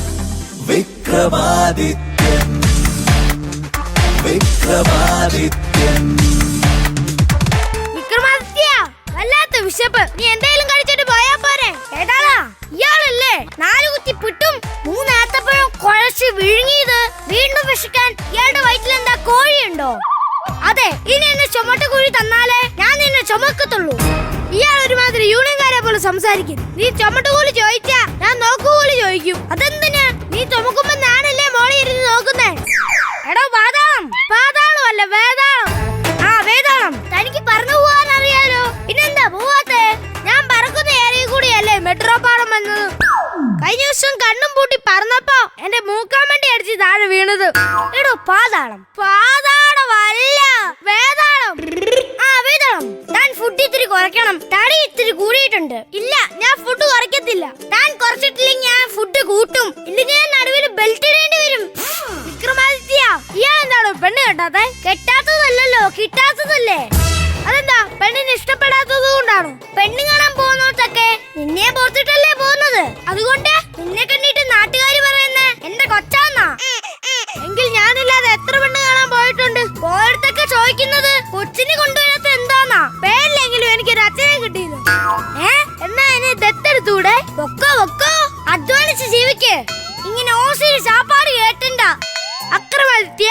വിക്രമാദിത്യൻ വിക്രമാദിത്യൻ. വിക്രമാദിത്യ, വല്ലാത്ത വിശപ്പ്. നീ എന്തെങ്കിലും കഴിച്ചിട്ട് പോയാ പോരെ? ഏതാളാ ഇയാളല്ലേ 4 കുറ്റി പുട്ടും 3 ഏത്തപ്പഴം കുഴച്ച് വിഴുങ്ങിയത്? വീണ്ടും വിശക്കാൻ ഇയാളുടെ വയറ്റിൽ എന്താ കോഴിയുണ്ടോ? അതെ, ഇനി എന്നെ ചുമട്ടുകുഴി തന്നാലേ ഞാൻ നിന്നെ ചുമക്കത്തുള്ളൂ. ഇയാൾ ഒരുമാതിരി യൂണിയൻകാരെ പോലെ സംസാരിക്കും. നീ ചുമട്ടുകൂലി ചോദിച്ചാ ഞാൻ നോക്കുകൂലി ചോദിക്കും. അതെന്തിനാ? നീ ചുമക്കുമ്പോ ഞാനല്ലേ മോളി ഇരുന്ന് നോക്കുന്നേ. എടോ പാതാളം, പാതാളം അല്ല വേതാളം. ആ വേതാളം, തനിക്ക് പറന്നു പോവാൻ അറിയാലോ, പിന്നെന്താ പോവാത്തെ? ഞാൻ പറക്കുന്ന ഏരിയ കൂടിയല്ലേ മെട്രോ പാടം വന്നത്. കഴിഞ്ഞ ദിവസം കണ്ണും പൂട്ടി പറന്നപ്പോ എന്റെ മൂക്കാൻ വേണ്ടി അടിച്ച് താഴെ വീണത്. എടോ പാതാളം, പാതാളമല്ല വേതാളം. ആ വേതാളം, താൻ ഫുഡ് ഇത്തിരി കുറയ്ക്കണം. തടി ഇത്തിരി കൂടിയിട്ടുണ്ട്. ഇല്ല, ഞാൻ ഫുഡ് കുറയ്ക്കത്തില്ല. താൻ കുറച്ചിട്ടില്ലെങ്കിൽ ഞാൻ ഫുഡ് കൂട്ടും. ഇല്ലെങ്കിൽ ഞാൻ നടുവിൽ ബെൽറ്റ് ഇടേണ്ടി വരും. വിക്രമാദിത്യ, ഇയാൾ എന്താണോ പെണ്ണ് കെട്ടാത്തെ? കെട്ടാത്തതല്ലോ, കിട്ടാത്തതല്ലേ. അതെന്താ, പെണ്ണിന് ഇഷ്ടപ്പെടാത്തത് കൊണ്ടാണോ? പെണ്ണ് കാണാൻ പോകുന്നതൊക്കെ നിന്നെ പോർത്തിട്ടല്ലേ പോകുന്നത്. അതുകൊണ്ട് നിന്നെ കണ്ടിട്ട് നാട്ടുകാര് പറയുന്നേ എന്റെ കൊച്ചാന്നാ. എങ്കിൽ ഞാനില്ലാതെ എത്ര പെണ്ണ് കാണാൻ പോയിട്ടുണ്ട്. പോയടത്തൊക്കെ ചോദിക്കുന്നത് കൊച്ചിനെ കൊണ്ടുവരാത്ത എന്താന്നാ. പേരില്ലെങ്കിലും എനിക്കൊരു അച്ഛനെ കിട്ടിയിരുന്നു. എന്നാ എന്നെ ദത്തെടുത്തൂടെ? പൊക്കോ പൊക്കോ, അധ്വാനിച്ച് ജീവിക്ക്. ഇങ്ങനെ ഓസിന് ചാപ്പാട് കേട്ടണ്ട. അക്രമാദിത്യ,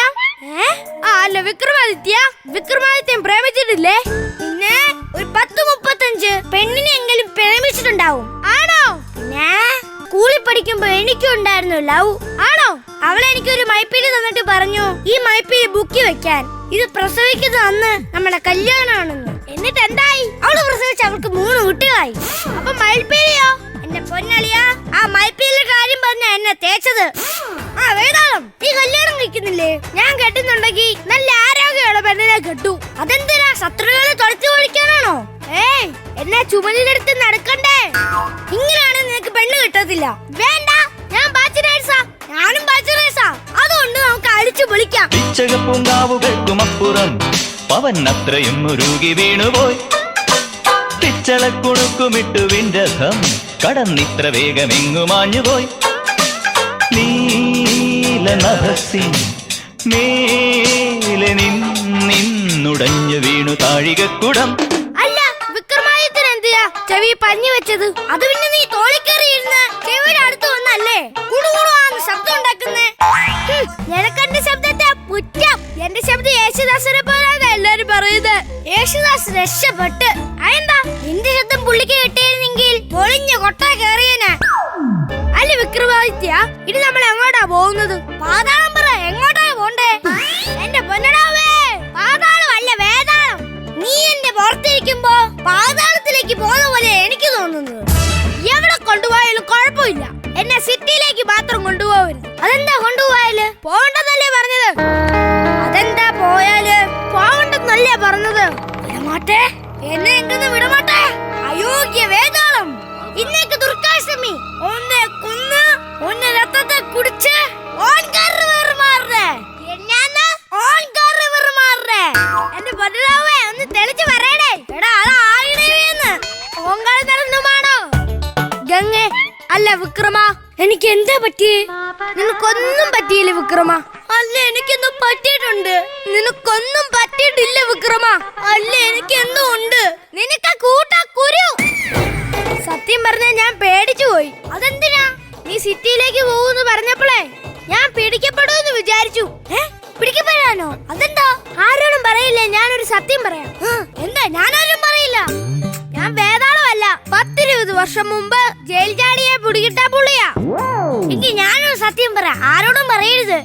അല്ല വിക്രമാദിത്യ, വിക്രമാദിത്യൻ പ്രേമിച്ചിട്ടില്ലേ? പിന്നെ ഒരു 10-35 പെണ്ണിനെങ്കിലും പ്രേമിച്ചിട്ടുണ്ടാവും. ആണോ? പിന്നെ സ്കൂളിൽ പഠിക്കുമ്പോ എനിക്കും ഉണ്ടായിരുന്നു ലവ്. ആണോ? അവളെ എനിക്കൊരു മൈപ്പീലി തന്നിട്ട് പറഞ്ഞു ഈ മൈപ്പീലി ബുക്കി വെക്കാൻ. ഇത് പ്രസവിക്കുന്നത് അന്ന് നമ്മുടെ കല്യാണമാണെന്ന്. എന്നിട്ട് എന്തായി? അവള് പ്രസവിച്ച് അവൾക്ക് 3 കുട്ടികളായി. അപ്പൊ മൈപ്പീലിയോ? എന്റെ പൊന്നളിയാ, ആ മൈപ്പീലിന്റെ കാര്യം പറഞ്ഞ എന്നെ തേച്ചത്. ആ വേതാളം, നീ കല്യാണം കഴിക്കുന്നില്ലേ? ഞാൻ കെട്ടുന്നുണ്ടെങ്കിൽ നല്ല ആരോഗ്യമുള്ള പെണ്ണിനെ കെട്ടു. അതെന്തിനാ? ശത്രുക്കളെ തുളച്ചു പൊളിക്കാനാണോ? എന്നെ ചുമലിലെടുത്ത് നടക്കണ്ടേ? ഇങ്ങനെയാണ് നിനക്ക് പെണ്ണ് കിട്ടത്തില്ല. വേണ്ട, ഞാൻ ബാച്ചിലേഴ്സാ. ഞാനും ബാച്ചിലേഴ്സാ. അതുകൊണ്ട് നമുക്ക് അടിച്ചു പൊളിക്കാം. പൂങ്കാവുകൾക്കുമപ്പുറം പവൻ അത്രയും ഉരുകി വീണുപോയി. പിച്ചളക്കുണുക്കുമിട്ടു വിൻരഥം കടന്നിത്ര വേഗമെങ്ങു മാഞ്ഞുപോയി. നീലനഭസിൻ മേലെ നിന്നുടഞ്ഞു വീണു താഴികക്കുടം. അല്ല വിക്രമാദിത്യൻ എന്തിയാ ചെവി പഞ്ഞു വെച്ചത്? അത് പിന്നെ നീ തോളിക്കേറിയിരുന്ന് ചെവിയുടെ അടുത്ത് വന്നല്ലേ കുടുകുടുവാന്ന് ശബ്ദം ഉണ്ടാക്കുന്നേ. നിനക്കെന്റെ ശബ്ദത്തെ പുറ്റം. എന്റെ ശബ്ദം യേശുദാസിനെ പോലാണ് എല്ലാരും പറയുന്നത്. യേശുദാസ് രക്ഷപ്പെട്ട്. അതെന്താ? നിന്റെ ശബ്ദം പുള്ളിക്ക് കിട്ടിയിരുന്നെങ്കിൽ പൊളിഞ്ഞ കൊട്ട കേറിയനെ. അല്ല വിക്രമാദിത്യ, ഇനി നമ്മൾ എങ്ങോട്ടാ പോകുന്നത്? പാതാളം പറ, എങ്ങോട്ടാ പോണ്ടേ? എന്റെ പൊന്നടാവേ, പാതാളം അല്ല വേതാളം. നീ എന്റെ പുറത്തിരിക്കുമ്പോ പാതാളത്തിലേക്ക് പോകുന്ന പോലെ എനിക്ക് തോന്നുന്നത്. എവിടെ കൊണ്ടുപോയാലും കുഴപ്പമില്ല. എന്നെ സിറ്റിയിലേക്ക് മാത്രം കൊണ്ടുപോകരുത്. അതെന്താ കൊണ്ടുപോയാല്? പോകണ്ടെന്നല്ലേ പറഞ്ഞത്? അതെന്താ പോയാല്? പോകണ്ടെന്നല്ലേ പറഞ്ഞത്? വിടമാട്ടെ, എന്നെ എങ്ങനെ വിടമാട്ടെ? അയോഗ്യ വേതാളം, ഇന്നേക്ക് ദുർഗാഷ്ടമി, ഒന്നെ കൊന്ന് ഒന്നെ രക്തത്തെ കുടിച്ച് എന്റെ പതിരാവേ ഒന്ന് തെളിച്ച് പറയണേ. എടാ അതായിടേന്ന് ഓങ്കാളി നടന്നുമാണോ? ഗംഗേ അല്ല വിക്രമ, എനിക്ക് എന്താ പറ്റിയേ? നിനക്കൊന്നും പറ്റിയില്ല വിക്രമ. അല്ല എനിക്കെന്തോ പറ്റിയിട്ടുണ്ട്. നിനക്കൊന്നും പറ്റിയിട്ടില്ല വിക്രമ. അല്ല എനിക്ക് എന്തോ ഉണ്ട്. നിനക്ക് കൂട്ടാ കുരു. സത്യം പറഞ്ഞാ ഞാൻ പേടിച്ചു പോയി. അതെന്തിനാ? നീ സിറ്റിയിലേക്ക് പോകുന്നു പറഞ്ഞപ്പോഴേ ഞാൻ പിടിക്കപ്പെടുമെന്ന് വിചാരിച്ചു. പിടിക്കപ്പെടാനോ? അതെന്താ? ആരോടും പറയില്ല. ഞാനൊരു സത്യം പറയാം. എന്താ? ഞാനാരും പറയില്ല. ഞാൻ വേതാളമല്ല. 10-20 വർഷം മുമ്പ് ജയിൽ ചാടിയെ പിടികിട്ടാ പുള്ളിയാ. എങ്കിൽ ഞാനൊരു സത്യം പറയാം. ആരോടും പറയരുത്.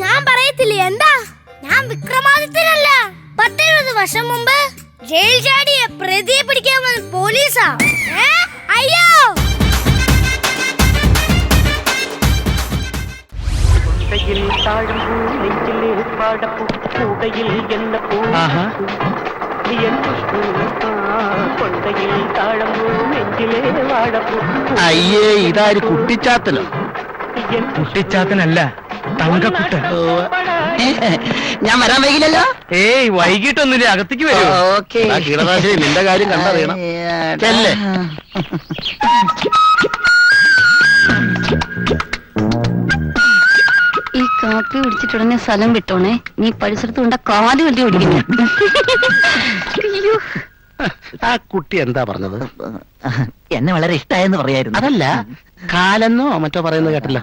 ഞാൻ പറയത്തില്ല. എന്താ? ഞാൻ വിക്രമാദിത്യനല്ല. 10-20 വർഷം മുമ്പ് ജയിൽ ചാടിയെ പ്രതിയെ പിടിക്കാൻ വന്ന പോലീസാ. അയ്യോ, അയ്യേ, ഇതാര് കുട്ടിച്ചാത്തനോ? കുട്ടിച്ചാത്തനല്ല, തങ്കക്കുട്ടൻ. ഞാൻ വരാൻ വൈകില്ലല്ലോ. ഏയ് വൈകിട്ടൊന്നുമില്ല, അകത്തേക്ക് വരും. ഓക്കെ, കീടനാശിനി നിന്റെ കാര്യം കണ്ടറിയണം. ചെല്ലേ. ഈ കാപ്പി കുടിച്ചിട്ടുടനെ സ്ഥലം വിട്ടോണേ. നീ പരിസരത്ത് കൊണ്ട കാല് വലിയ ഓടിക്കുന്നു. ആ കുട്ടി എന്താ പറഞ്ഞത്? എന്നെ വളരെ ഇഷ്ടായെന്ന് പറയായിരുന്നു. അതല്ല, കാലെന്നോ മറ്റോ പറയുന്നത് കേട്ടില്ല.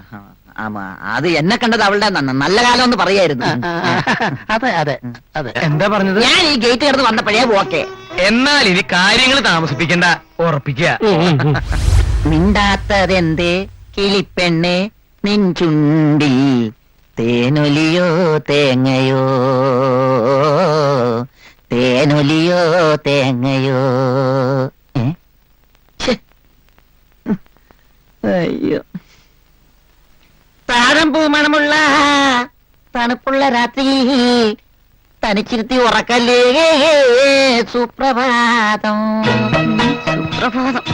അത് എന്നെ കണ്ടത് അവളുടെ നല്ല കാലം എന്ന് പറയായിരുന്നു. അതെ അതെ അതെ. എന്താ പറഞ്ഞത്? ഞാൻ ഈ ഗേറ്റ് കടന്ന് വന്നപ്പോഴേ ഓക്കെ. എന്നാൽ ഇനി കാര്യങ്ങൾ താമസിപ്പിക്കണ്ട, ഉറപ്പിക്കുക. മിണ്ടാത്തതെന്തേ കിളിപ്പെണ്ണേ, നിൻചുണ്ടിൽ തേനൊലിയോ തേങ്ങയോ, തേനൊലിയോ തേങ്ങയോ. അയ്യോ, താഴമ്പൂ മണമുള്ള തണുപ്പുള്ള രാത്രി തനിച്ചിരുത്തി ഉറക്കല്ലേ. സുപ്രഭാതം സുപ്രഭാതം.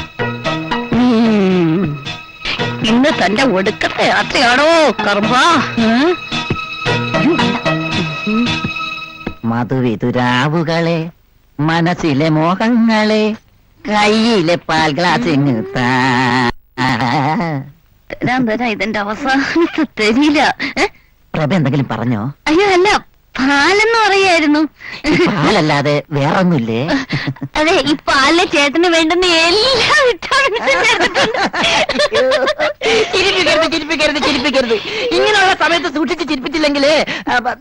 ഇന്ന് തന്റെ ഒടുക്കത്തെ രാത്രിയാണോ കർമ്മ? മധുവിതുരാവുകളെ, മനസ്സിലെ മോഹങ്ങളെ, കയ്യിലെ പാൽ ഗ്ലാസ് തരാൻ തരാം. ഇതിന്റെ അവസാനത്തെ തരില്ല. പ്രഭ എന്തെങ്കിലും പറഞ്ഞോ? അയ്യോ അല്ല, പാലെന്ന് പറയായിരുന്നു. പാലല്ലാതെ വേറൊന്നുമില്ലേ? അതെ, ഈ പാലിലെ ചേട്ടന് വേണ്ടുന്ന എല്ലാ ചിരിപ്പിക്കരുത്. ഇങ്ങനെയുള്ള സമയത്ത് സൂക്ഷിച്ച് ചിരിപ്പിച്ചില്ലെങ്കിൽ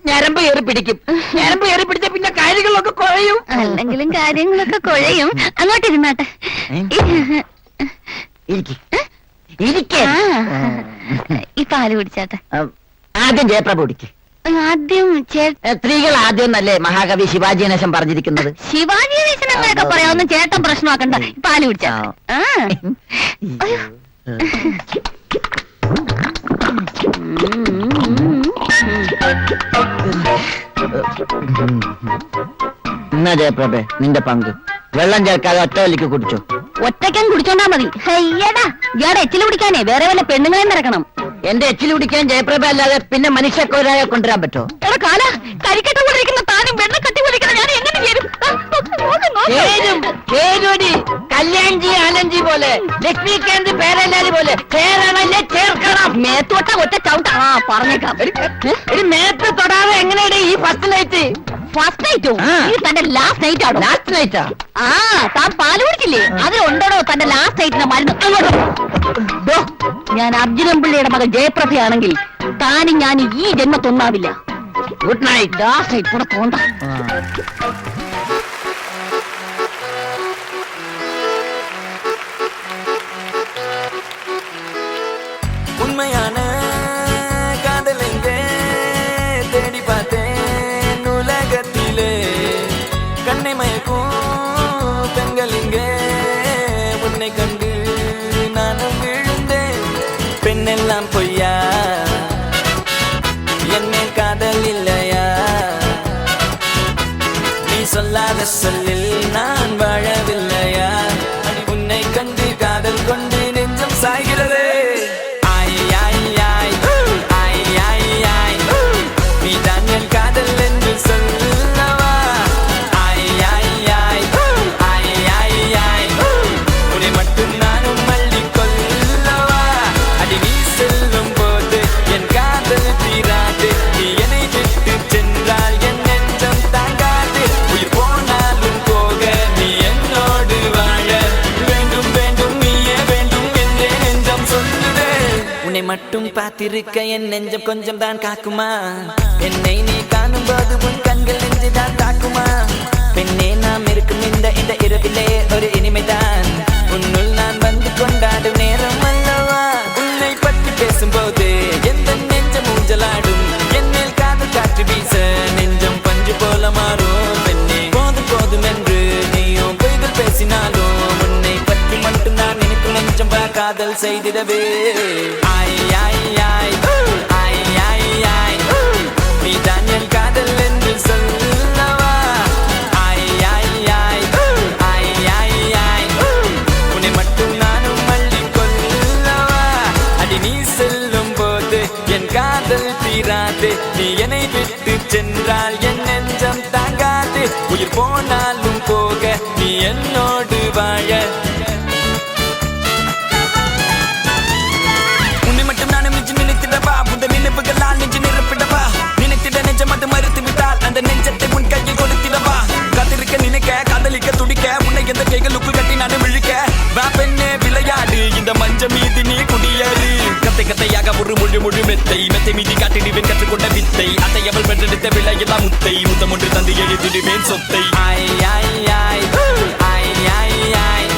ഞരമ്പ് കയറി പിടിക്കും. ഞരമ്പ് കയറി പിടിച്ച പിന്നെ കാര്യങ്ങളൊക്കെ കുഴയും. അല്ലെങ്കിലും കാര്യങ്ങളൊക്കെ കുഴയും. അങ്ങോട്ടിരുന്നാട്ടെ. ഈ പാല് കുടിച്ചാട്ടെ. ആദ്യം ജയപ്രഭ കുടിക്ക്. ആദ്യം സ്ത്രീകൾ ആദ്യം നല്ലേ മഹാകവി ശിവാജി ഗണേശൻ പറഞ്ഞിരിക്കുന്നത്. ശിവാജി ഗണേശൻ എന്നൊക്കെ പറയാവുന്ന ചേട്ടൻ പ്രശ്നമാക്കണ്ട. പാല് കുടിച്ചാ. എന്നാ ജയപ്രഭേ, നിന്റെ പങ്ക്. വെള്ളം ചേർക്കാതെ ഒറ്റ വലിക്ക് കുടിച്ചോ. ഒറ്റയ്ക്കും കുടിച്ചോണ്ടാ മതി. അയ്യടാ, ഇയാടെ എച്ചില് കുടിക്കാനേ വേറെ വല്ല പെണ്ണുങ്ങളെ നിറക്കണം. എന്റെ എച്ചില് കുടിക്കാൻ ജയപ്രഭ അല്ലാതെ പിന്നെ മനുഷ്യക്കൊരാളെ കൊണ്ടുവരാൻ പറ്റോ? എടാ കാല, കരിക്കട്ട കൊണ്ടിരിക്കുന്ന താനും വെണ്ണ കട്ടി കൊണ്ടിരിക്കുന്ന ഞാൻ എങ്ങനെ ചേരും? കല്യാൺജി ആനന്ദ്ജി പോലെ, ലക്ഷ്മികാന്ത് പേരല്ലാരി പോലെ ചേരണല്ലേ ചേർക്കണം. മേത്തോട്ട ഒറ്റ ചവിട്ട. പറഞ്ഞേക്കാം. മേത്ത് തൊടാതെ എങ്ങനെയാണ് ഈ ഫസ്റ്റ് നൈറ്റ്? ഫസ്റ്റ് നൈറ്റോ? തന്റെ ലാസ്റ്റ് നൈറ്റ് ആണോ? ലാസ്റ്റ് നൈറ്റാ? ആ, താൻ പാല് കുടിച്ചില്ലേ? അതിലുണ്ടോ തന്റെ ലാസ്റ്റ് നൈറ്റിന്റെ മരുന്ന്? അങ്ങോട്ടോ. ഞാൻ അർജുനൻ പിള്ളയുടെ മകൻ ജയപ്രഭയാണെങ്കിൽ താനും ഞാൻ ഈ ജന്മത്തൊന്നാവില്ല. Good night. ലാസ്റ്റ് നൈറ്റ് കൂടെ പോണ്ട. உண்மையான காதல் எங்கே தேடி பார்த்தேன் உலகத்திலே, கண்ணை மயக்கும் பெண்கள் இங்கே உன்னை கண்டு நானும் விழுந்தேன். சொன்ன சொல்லில் நான் வாழவில்லையா அடி உன்னை கண்டு காதல் கொண்டு நெஞ்சம் சாய்கிறது ஆய் ஆய் ஆய் ஆய் ஆய் ஆய் நீ தான் என் காதல் என்று சொல்லவா ஆய் ஆய் ஆய் ஆய் ஆய் ஆய் உன்னை மட்டும் நானும் மல்லி கொல்லவா அடி நீ செல்லும் போது என் காதல் தீராது நீ என்னை விட்டு சென்றால் என் நெஞ்சம் தாங்காது உயிர் போனாலும் போக நீ என்னோடு வாழ வேண்டும் வேண்டும் நீயே வேண்டும் என்றே நெஞ்சம் சொல்லுதே உன்னை மட்டும் பார்த்திருக்க என் நெஞ்சம் கொஞ்சம் தான் காக்குமா என்னை நீ காணும் போது உன் கண்கள் நெஞ்சு தான் தாக்குமா பெண்ணே நாம் இருக்கும் இந்த இரவிலே ஒரு இனிமைதான் உன்னுள் நான் வந்து கொண்டாடும் நேரம் அல்லவா உன்னை பற்றி பேசும்போது எந்த நெஞ்சம் ஊஞ்சலாடும் என் மேல் காதல் காற்று வீச நெஞ்சம் பஞ்சு போல மாறும் பெண்ணே போதும் போதும் என்று நீயும் பொய்கள் பேசினாலும் உன்னை பற்றி மட்டும் நான் நினைக்கும் நெஞ்சம் காதல் செய்திடவே ஆய் ஆய் ஆய் ஆய் ஆய் ஆய் நீ தான் என் காதல் என்று சொல்லவா ஆய் ஆய் ஆய் ஆய் ஆய் ஆய் உன்னை மட்டும் நானும் மல்லி கொல்லவா அடி நீ செல்லும் போது என் காதல் தீராது நீ என்னை விட்டு சென்றால் என் நெஞ்சம் தாங்காது உயிர் போனாலும் போக நீ என்னோடு வாழ உன்னை மட்டும் நானும் நெஞ்சு நினைத்திடவா புத நினைவுகளால் நெஞ்சு நிரப்பிடவா நினைத்திட நெஞ்சம் அது மறுத்து விட்டால் அந்த நெஞ்சத்தை உன் கையில் கொடுத்திடவா காத்திருக்க நினைக்க காதலிக்க துடிக்க உன்னை எந்த கைகளுக்குள் கட்டி நானும் விழிக்க வா பெண்ணே விளையாடு இந்த மஞ்சள் மீது நீ குடியேறு கத்தை கத்தையாக ஒரு முழு மெத்தை மெத்தை மீதி காட்டிடுவேன் கற்றுக்கொண்ட வித்தை அத்தை அவள் பெற்றெடுத்த விலையெல்லாம் முத்தை முத்தம் ஒன்று தந்து எழுதிடுவேன் சொத்தை ஆய் ஆய் ஆய் ஆய் ஆய் ஆய்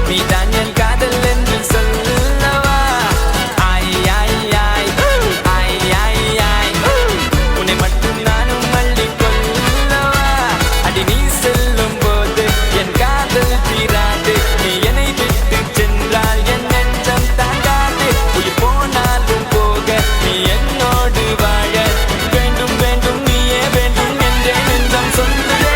நீ தான் என் காதல் என்று சொல்லவா ஆய் ஆய் ஆய் ஆய் ஆய் ஆய் உன்னை மட்டும் நானும் மல்லி கொல்லவா அடி நீ செல்லும் போது என் காதல் தீராது நீ என்னை விட்டு சென்றால் என் நெஞ்சம் தாங்காது உயிர் போனாலும் போக நீ என்னோடு வாழ வேண்டும் வேண்டும் நீயே வேண்டும் என்றே நெஞ்சம் சொல்லுதே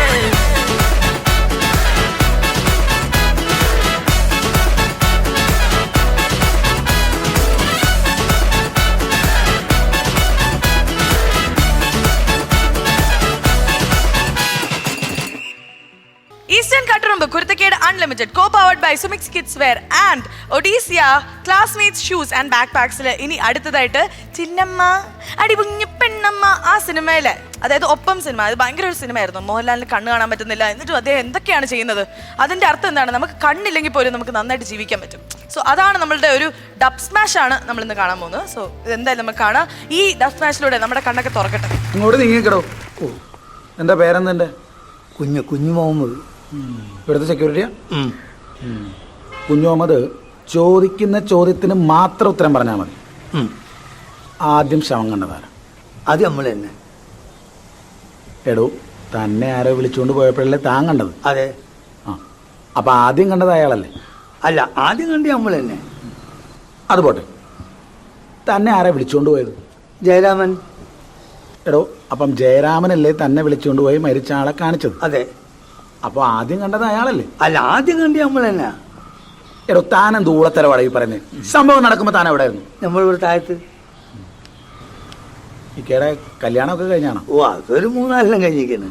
Eastern Katrumbu Kurtaked Unlimited co-powered by Sumix Kids Wear and Odisha Classmates Shoes and Backpacks ഇനി അടുത്തതായിട്ട് ചിന്നമ്മ അടിപുഞ്ഞ പെണ്ണമ്മ ആ സിനിമയിലെ അതായത് ഒപ്പം സിനിമ അത് ഭയങ്കര ഒരു സിനിമയായിരുന്നു മോഹൻലാലിന് കണ്ണ് കാണാൻ പറ്റുന്നില്ല എന്നിട്ടും അദ്ദേഹം എന്തൊക്കെയാണ് ചെയ്യുന്നത് അതിന്റെ അർത്ഥം എന്താണ് നമുക്ക് കണ്ണില്ലെങ്കിൽ പോലും നമുക്ക് നന്നായിട്ട് ജീവിക്കാൻ പറ്റും സോ അതാണ് നമ്മളുടെ ഒരു ഡബ് സ്മാഷ് ആണ് നമ്മൾ ഇന്ന് കാണാൻ പോകുന്നത് സോ എന്തായാലും നമുക്ക് കാണാം ഈ ഡബ് സ്മാഷിലൂടെ നമ്മുടെ കണ്ണൊക്കെ തുറക്കട്ടെ ഇങ്ങോട്ട് നീങ്ങിക്കടോ ഓ എന്താ പേരെന്തെൻ്റെ കുഞ്ഞു മുഹമ്മദ് ഇവിടുത്തെ സെക്യൂരിറ്റിയാ കുഞ്ഞു മുഹമ്മദ് ചോദിക്കുന്ന ചോദ്യത്തിന് മാത്രം ഉത്തരം പറഞ്ഞാൽ മതി ആദ്യം ശവം കണ്ടതാരാ അത് നമ്മൾ തന്നെ എടോ തന്നെ ആരോ വിളിച്ചുകൊണ്ട് പോയപ്പോഴല്ലേ താൻ കണ്ടത് അതെ ആ അപ്പം ആദ്യം കണ്ടത് അയാളല്ലേ അല്ല ആദ്യം കണ്ടി നമ്മൾ തന്നെ അത് പോട്ടെ തന്നെ ആരാ വിളിച്ചുകൊണ്ട് പോയത് ജയരാമൻ എടോ അപ്പം ജയരാമനല്ലേ തന്നെ വിളിച്ചുകൊണ്ട് പോയി മരിച്ച ആളെ കാണിച്ചത് അതെ അപ്പോൾ ആദ്യം കണ്ടത് അയാളല്ലേ അല്ല ആദ്യം കണ്ടി നമ്മൾ തന്നെ എടോ താൻ ദൂളത്തരവാടാ ഈ പറയുന്നത് സംഭവം നടക്കുമ്പോൾ താൻ എവിടെ ആയിരുന്നു നമ്മളിവിടെ താഴത്ത് ഇക്കയുടെ കല്യാണമൊക്കെ കഴിഞ്ഞാണോ ഓ അതൊരു 3-4 കഴിഞ്ഞിരിക്കുന്നു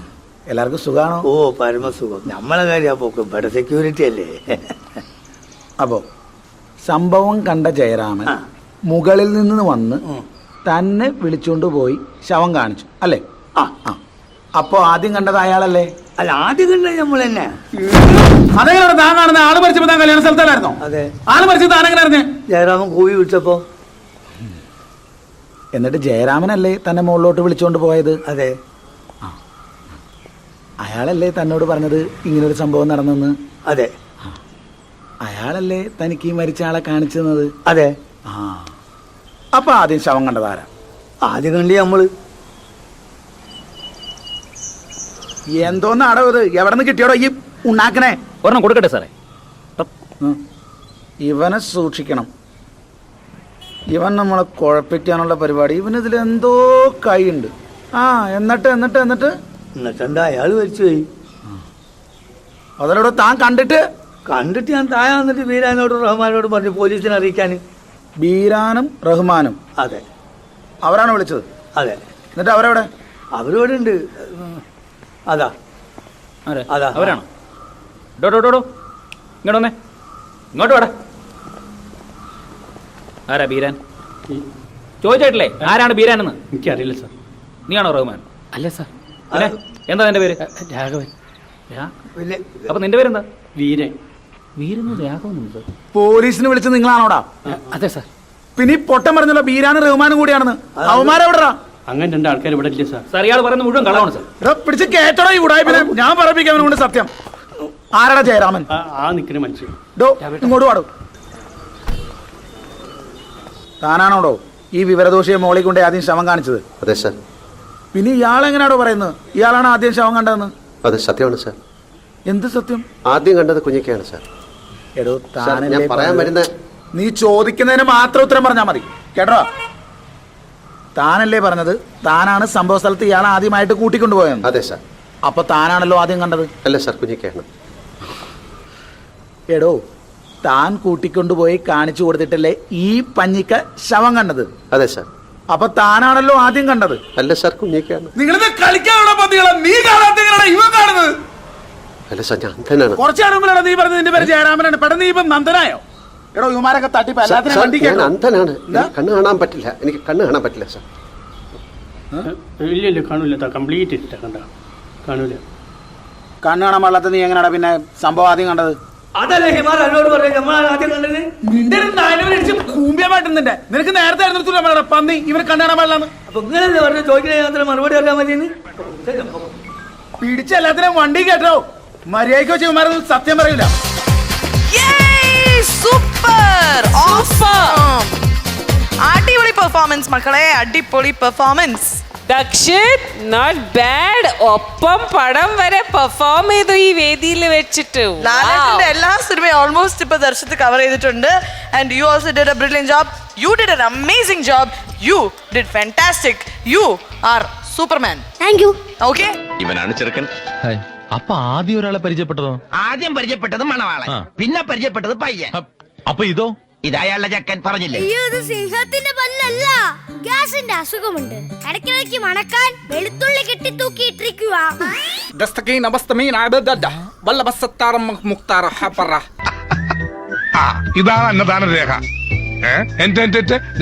എല്ലാവർക്കും സുഖമാണോ ഓ പരമസുഖം നമ്മളെ കാര്യം പോക്ക് ഇവിടെ സെക്യൂരിറ്റി അല്ലേ അപ്പോൾ സംഭവം കണ്ട ജയരാമൻ മുകളിൽ നിന്ന് വന്ന് തന്നെ വിളിച്ചുകൊണ്ട് പോയി ശവം കാണിച്ചു അല്ലേ ആ ആ അപ്പോൾ ആദ്യം കണ്ടത് അയാളല്ലേ അല്ല ആദ്യം കണ്ടത് നമ്മൾ തന്നെ അതെങ്ങനെ താൻ കാണുന്ന ആള് മരിച്ചപ്പോൾ താൻ കല്യാണ സ്ഥലത്തല്ലായിരുന്നോ അതെ ആള് മരിച്ചത് താൻ എങ്ങനെ അറിഞ്ഞേ ജയരാമൻ കൂവി വിളിച്ചപ്പോ എന്നിട്ട് ജയരാമനല്ലേ തന്നെ മുകളിലോട്ട് വിളിച്ചുകൊണ്ട് പോയത് അതെ അയാളല്ലേ തന്നോട് പറഞ്ഞത് ഇങ്ങനൊരു സംഭവം നടന്നെന്ന് അതെ അയാളല്ലേ തനിക്ക് ഈ മരിച്ച ആളെ കാണിച്ചു തന്നത് അതെ ആ അപ്പൊ ആദ്യം ശവം കണ്ടതാരാ ആദ്യം കണ്ടി നമ്മള് എന്തോന്ന് അടവ് ഇത് എവിടെ നിന്ന് കിട്ടിയോടോ ഈ ഉണ്ടാക്കണേ ഒരെണ്ണം കൊടുക്കട്ടെ സാറേ ഇവനെ സൂക്ഷിക്കണം ഇവൻ നമ്മളെ കുഴപ്പിക്കാനുള്ള പരിപാടി ഇവനിതിൽ എന്തോ കൈയുണ്ട് ആ എന്നിട്ട് എന്നിട്ടെന്താ അയാൾ മരിച്ചു പോയി അതല്ലടോ താൻ കണ്ടിട്ട് കണ്ടിട്ട് ഞാൻ താഴെ വന്നിട്ട് ബീരാനോടും റഹ്മാനോടും പറഞ്ഞു പോലീസിനെ അറിയിക്കാൻ. ബീരാനും റഹ്മാനും അതെ അവരാണ് വിളിച്ചത്. അതെ. എന്നിട്ട് അവരെവിടെ? അവരിവിടെ ഉണ്ട്. അതാ അതാ അവരാണോ? ഡോ ഇങ്ങോട്ട് വന്നേ, ഇങ്ങോട്ട് വേടാ. ആരാ ബീരാൻ? ചോദിച്ചിട്ടില്ലേ ആരാണ് ബീരാൻ എന്ന്? എനിക്കറിയില്ല സാർ. നീയാണോ റഹ്മാൻ? അല്ല സാർ. പിന്നെ എന്താ നിന്റെ പേര്? രാഘവൻ. അപ്പൊ നിന്റെ പേരെന്താ? വീരൻ. വീരന് രാഘവനുണ്ട്. പോലീസിന് വിളിച്ച് നിങ്ങളാണോടാ? അതെ സാർ. പിന്നെ ഈ പൊട്ടം പറഞ്ഞല്ലോ ബീരാനും റഹ്മാനും കൂടിയാണെന്ന്. അവന്മാരെവിടാ? അങ്ങനെ 2 ആൾക്കാർ ഇവിടെ ഇല്ല സാർ. സാർ ഇയാൾ പറയുന്നത് മുഴുവൻ കളവാണ് സാർ. പിടിച്ച് കേട്ടോടാ ഈ ഉടായ്പിനെ. ഞാൻ പറപ്പിക്കാനുണ്ട് സത്യം. ആരാടാ ജയരാമൻ? ആ നിൽക്കുന്ന മനുഷ്യൻ. ഇങ്ങോട്ട് പാടും. താനാണോടോ ഈ വിവരദോഷിയെ മോളിൽ കൊണ്ട് ആദ്യം ശവം കാണിച്ചത്? അതെ സാർ. പിന്നെ ഇയാളെങ്ങനെയാണോ പറയുന്നത് ഇയാളാണ് ആദ്യം ശവം കണ്ടതെന്ന്? അതെ സത്യമാണ് സാർ. എന്ത് സത്യം? ആദ്യം കണ്ടത് കുഞ്ഞിക്കയാണ് സാർ. എടോ ഞാൻ പറയാൻ വരുന്ന നീ ചോദിക്കുന്നതിന് മാത്രം ഉത്തരം പറഞ്ഞാൽ മതി കേട്ടോ. താനല്ലേ പറഞ്ഞത് താനാണ് സംഭവ സ്ഥലത്ത് ഇയാൾ ആദ്യമായിട്ട് കൂട്ടിക്കൊണ്ടുപോയത്? അതെ സാർ. അപ്പൊ താനാണല്ലോ ആദ്യം കണ്ടത്? അല്ല സാർ, കുഞ്ഞിക്കയാണ്. എടോ താൻ കൂട്ടിക്കൊണ്ടുപോയി കാണിച്ചു കൊടുത്തിട്ടല്ലേ ഈ പഞ്ഞിക്ക ശവം കണ്ടത്? അതെ സാർ. അപ്പൊ താനാണല്ലോ ആദ്യം കണ്ടത്? അല്ല സാർ, കുഞ്ഞിക്കയാണ്. നിങ്ങളിത് കളിക്കാനുള്ള പന്തികളെ നീ കാണാത്ത ഇവൻ കാണുന്നത്? അല്ല സാർ, ഞാൻ അന്ധനാണ്. കുറച്ചാണ് മുമ്പിലാണ് നീ പറഞ്ഞത് നിന്റെ പേര് ജയരാമനാണ്. പെട്ടെന്ന് നീ ഇപ്പം നന്ദനായോ? എടോ ഇവന്മാരൊക്കെ തട്ടിപ്പ് എല്ലാത്തിനും ഞാൻ അന്ധനാണ്. കണ്ണ് കാണാൻ പറ്റില്ല. എനിക്ക് കണ്ണ് കാണാൻ പറ്റില്ല സാർ. ഇല്ല കാണൂല. കംപ്ലീറ്റ് ഇല്ല. കാണൂല. കണ്ണ് കാണാൻ പാടില്ലാത്ത നീ എങ്ങനെയാ പിന്നെ സംഭവം ആദ്യം കണ്ടത്? അതല്ലേ ഹിമാർ എന്നോട് പറഞ്ഞു നമ്മൾ ആദ്യം കണ്ടത്. കൂമ്പിയമായിട്ടുന്നുണ്ട്. നിനക്ക് നേരത്തെ ആയിരുന്നു പന്നി ഇവർ കണ്ണ് കാണാൻ പാടില്ലാന്ന്. അപ്പൊ ഇങ്ങനെ പറഞ്ഞു ചോദിക്കുന്ന മറുപടി അറിയാൻ മതിയെന്ന് പിടിച്ച എല്ലാത്തിനും വണ്ടി കേട്ടോ. മര്യാദയ്ക്ക് വെച്ച് ഇവന്മാരൊന്നും സത്യം പറയില്ല. സൂപ്പർ അടിപൊളി പെർഫോമൻസ് മക്കളെ, അടിപൊളി പെർഫോമൻസ്. Dakshit not bad. ഒപ്പം പടം വരെ പെർഫോം ചെയ്തു ഈ വേദിയിൽ വെച്ചിട്ട്. ലാലേട്ടന്റെ എല്ലാ സിനിമയും ഓൾമോസ്റ്റ് ഇപ്പൊ ദർശനത്ത് കവർ ചെയ്തിട്ടുണ്ട്. And you also did A brilliant job. You did an amazing job. You did fantastic. You are Superman. Thank you. Okay, ഇവനാണ് ചെറുക്കൻ. അപ്പൊ ആദ്യം ഒരാളെ പരിചയപ്പെട്ടതോ? ആദ്യം പരിചയപ്പെട്ടത് മണവാളൻ, പിന്നെ പരിചയപ്പെട്ടത് പയ്യൻ. അപ്പൊ ഇതോ? ഇതയാളുടെ ചക്കൻ പറഞ്ഞില്ലേ? അയ്യോ ഇത് സിംഹത്തിന്റെ പല്ലല്ല, ഗ്യാസിന്റെ അസുഖമുണ്ട്. ഇടയ്ക്കിടയ്ക്ക് മണക്കാൻ വെളുത്തുള്ളി കെട്ടി തൂക്കിയിട്ടിരിക്കുക. ഇതാണ് അന്നദാന രേഖ.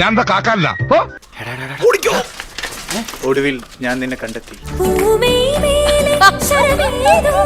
ഞാൻ കാക്കാനല്ല. ഒടുവിൽ ഞാൻ നിന്നെ കണ്ടെത്തി. ഭൂമിയിലെ ശരമേതോ